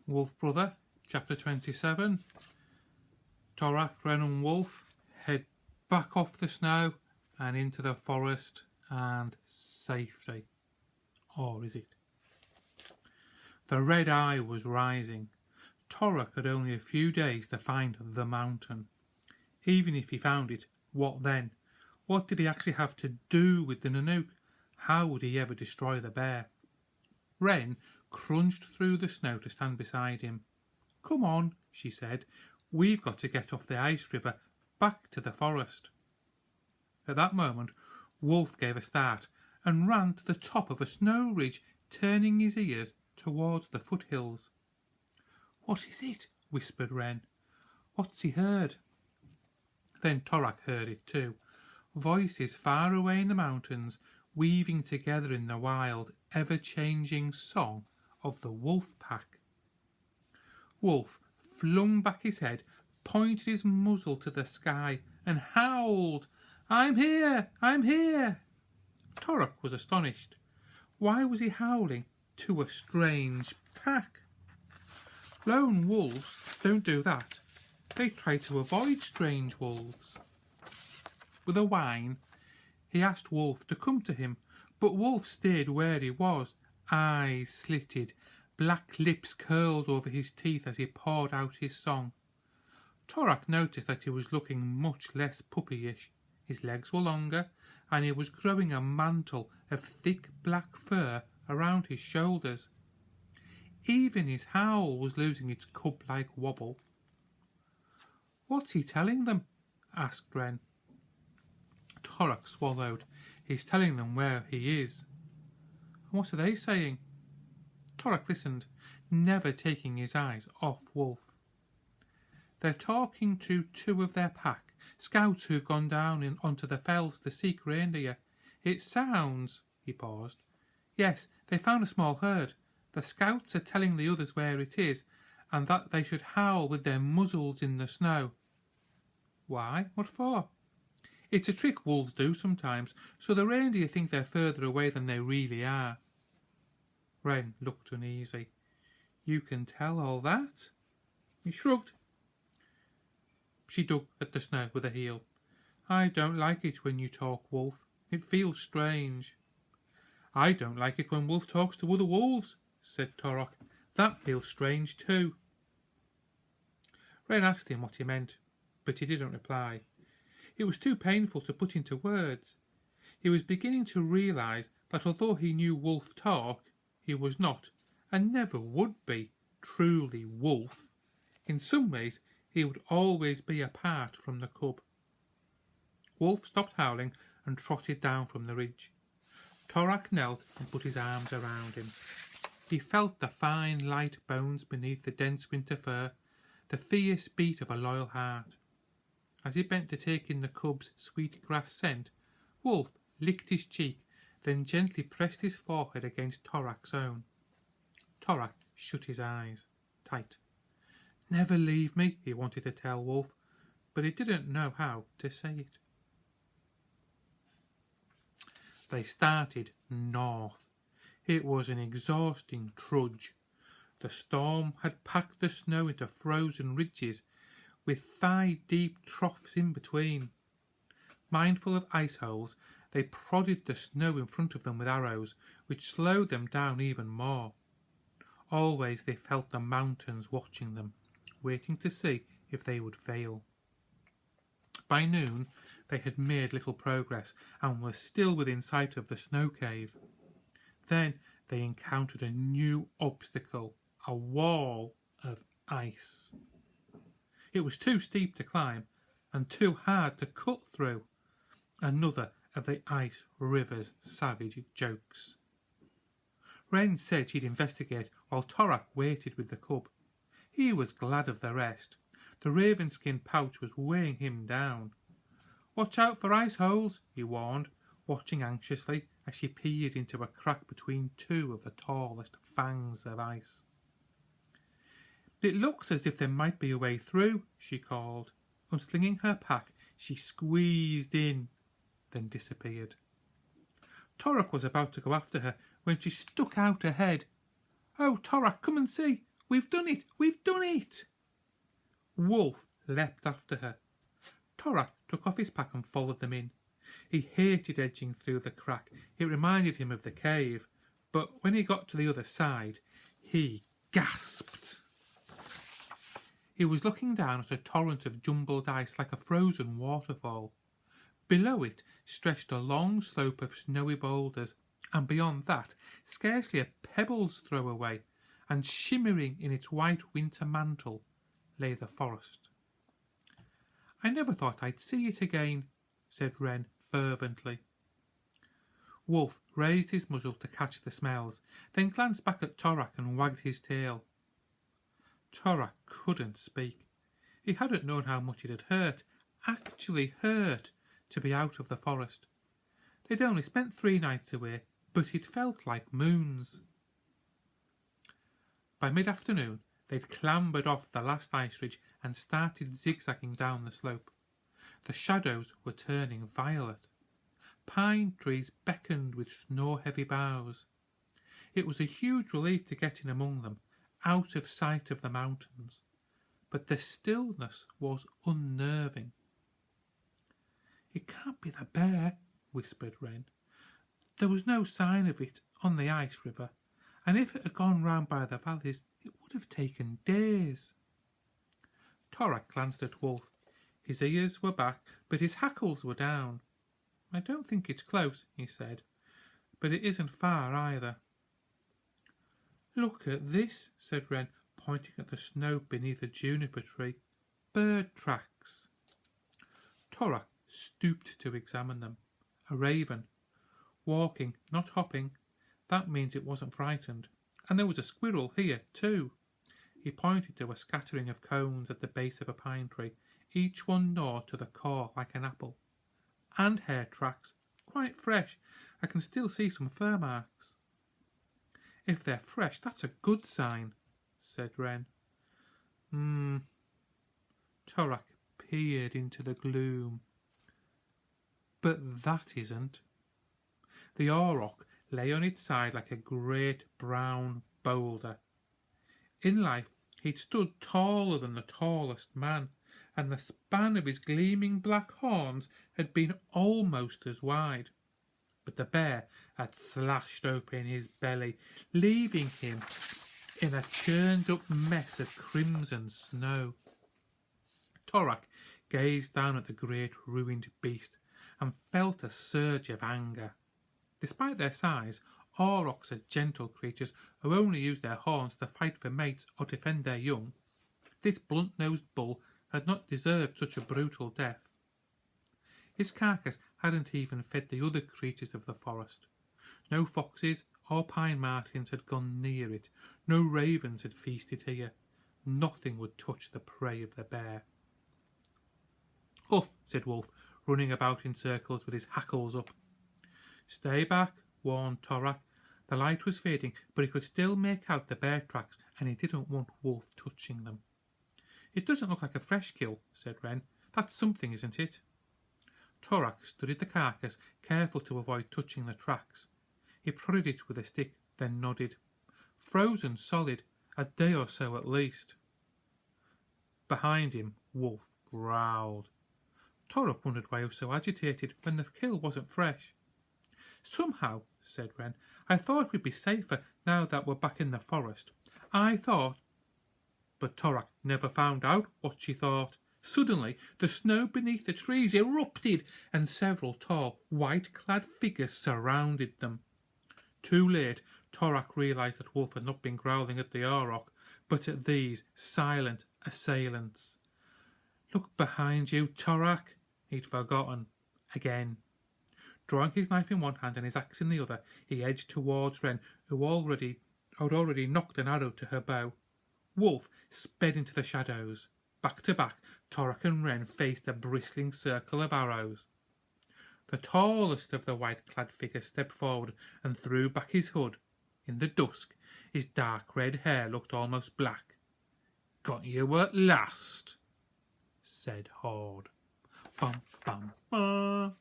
Wolf Brother, Chapter 27. Torak, Renn and Wolf head back off the snow and into the forest and safety. Or is it? The red eye was rising. Torak had only a few days to find the mountain. Even if he found it, what then? What did he actually have to do with the Nanook? How would he ever destroy the bear? Renn crunched through the snow to stand beside him. "Come on," she said. "We've got to get off the ice river back to the forest." At that moment, Wolf gave a start and ran to the top of a snow ridge, turning his ears towards the foothills. "What is it?" whispered Renn. "What's he heard?" Then Torak heard it too. Voices far away in the mountains, weaving together in the wild, ever-changing song of the wolf pack. Wolf flung back his head, pointed his muzzle to the sky, and howled, "I'm here! I'm here!" Torak was astonished. Why was he howling to a strange pack? Lone wolves don't do that. They try to avoid strange wolves. With a whine, he asked Wolf to come to him, but Wolf stayed where he was, eyes slitted, black lips curled over his teeth as he poured out his song. Torak noticed that he was looking much less puppyish. His legs were longer, and he was growing a mantle of thick black fur around his shoulders. Even his howl was losing its cub-like wobble. "What's he telling them?" asked Renn. Torak swallowed. "He's telling them where he is." "And what are they saying?" Torak listened, never taking his eyes off Wolf. "They're talking to two of their pack, scouts who've gone down onto the fells to seek reindeer. It sounds..." He paused. "Yes, they found a small herd. The scouts are telling the others where it is, and that they should howl with their muzzles in the snow." "Why? What for?" "It's a trick wolves do sometimes, so the reindeer think they're further away than they really are." Renn looked uneasy. "You can tell all that?" He shrugged. She dug at the snow with her heel. "I don't like it when you talk, Wolf. It feels strange." "I don't like it when Wolf talks to other wolves," said Torak. "That feels strange too." Renn asked him what he meant, but he didn't reply. It was too painful to put into words. He was beginning to realise that although he knew wolf talk, he was not, and never would be, truly wolf. In some ways, he would always be apart from the cub. Wolf stopped howling and trotted down from the ridge. Torak knelt and put his arms around him. He felt the fine, light bones beneath the dense winter fur, the fierce beat of a loyal heart. As he bent to take in the cub's sweet grass scent, Wolf licked his cheek, then gently pressed his forehead against Torak's own. Torak shut his eyes tight. "Never leave me," he wanted to tell Wolf, but he didn't know how to say it. They started north. It was an exhausting trudge. The storm had packed the snow into frozen ridges, with thigh-deep troughs in between. Mindful of ice holes, they prodded the snow in front of them with arrows, which slowed them down even more. Always they felt the mountains watching them, waiting to see if they would fail. By noon, they had made little progress and were still within sight of the snow cave. Then they encountered a new obstacle, a wall of ice. It was too steep to climb and too hard to cut through. Another of the ice river's savage jokes. Renn said she'd investigate while Torak waited with the cub. He was glad of the rest. The ravenskin pouch was weighing him down. "Watch out for ice holes," he warned, watching anxiously as she peered into a crack between two of the tallest fangs of ice. "It looks as if there might be a way through," she called. Unslinging her pack, she squeezed in, then disappeared. Torak was about to go after her when she stuck out her head. "Oh, Torak, come and see! We've done it! We've done it! Wolf leapt after her. Torak took off his pack and followed them in. He hated edging through the crack. It reminded him of the cave. But when he got to the other side, he gasped. He was looking down at a torrent of jumbled ice like a frozen waterfall. Below it stretched a long slope of snowy boulders, and beyond that, scarcely a pebble's throw away, and shimmering in its white winter mantle, lay the forest. I never thought I'd see it again, said Renn fervently. Wolf raised his muzzle to catch the smells, then glanced back at Torak and wagged his tail. Torak couldn't speak. He hadn't known how much it had hurt, actually hurt, to be out of the forest. They'd only spent 3 nights away, but it felt like moons. By mid-afternoon, they'd clambered off the last ice ridge and started zigzagging down the slope. The shadows were turning violet. Pine trees beckoned with snow-heavy boughs. It was a huge relief to get in among them, out of sight of the mountains, but the stillness was unnerving. "It can't be the bear," whispered Renn. "There was no sign of it on the ice river, and if it had gone round by the valleys, it would have taken days." Torak glanced at Wolf. His ears were back, but his hackles were down. "I don't think it's close," he said, "but it isn't far either." "Look at this," said Renn, pointing at the snow beneath a juniper tree. "Bird tracks." Torak stooped to examine them. A raven. Walking, not hopping. That means it wasn't frightened. And there was a squirrel here, too. He pointed to a scattering of cones at the base of a pine tree, each one gnawed to the core like an apple. And hair tracks, quite fresh. I can still see some fur marks. "If they're fresh, that's a good sign," said Renn. Torak peered into the gloom. But that isn't. The auroch lay on its side like a great brown boulder. In life he'd stood taller than the tallest man, and the span of his gleaming black horns had been almost as wide. But the bear had slashed open his belly, leaving him in a churned-up mess of crimson snow. Torak gazed down at the great ruined beast and felt a surge of anger. Despite their size, aurochs are gentle creatures who only use their horns to fight for mates or defend their young. This blunt-nosed bull had not deserved such a brutal death. His carcass hadn't even fed the other creatures of the forest. No foxes or pine martens had gone near it. No ravens had feasted here. Nothing would touch the prey of the bear. "Huff," said Wolf, running about in circles with his hackles up. "Stay back," warned Torak. The light was fading, but he could still make out the bear tracks, and he didn't want Wolf touching them. "It doesn't look like a fresh kill," said Renn. "That's something, isn't it?" Torak studied the carcass, careful to avoid touching the tracks. He prodded it with a stick, then nodded. "Frozen solid, a day or so at least." Behind him, Wolf growled. Torak wondered why he was so agitated when the kill wasn't fresh. "Somehow," said Renn, "I thought we'd be safer now that we're back in the forest. I thought—" But Torak never found out what she thought. Suddenly, the snow beneath the trees erupted, and several tall, white-clad figures surrounded them. Too late, Torak realised that Wolf had not been growling at the auroch, but at these silent assailants. "Look behind you, Torak," he'd forgotten. Again. Drawing his knife in one hand and his axe in the other, he edged towards Renn, who had already knocked an arrow to her bow. Wolf sped into the shadows. Back to back, Torak and Renn faced a bristling circle of arrows. The tallest of the white-clad figures stepped forward and threw back his hood. In the dusk, his dark red hair looked almost black. "Got you at last," said Horde. Bum, bum, bum.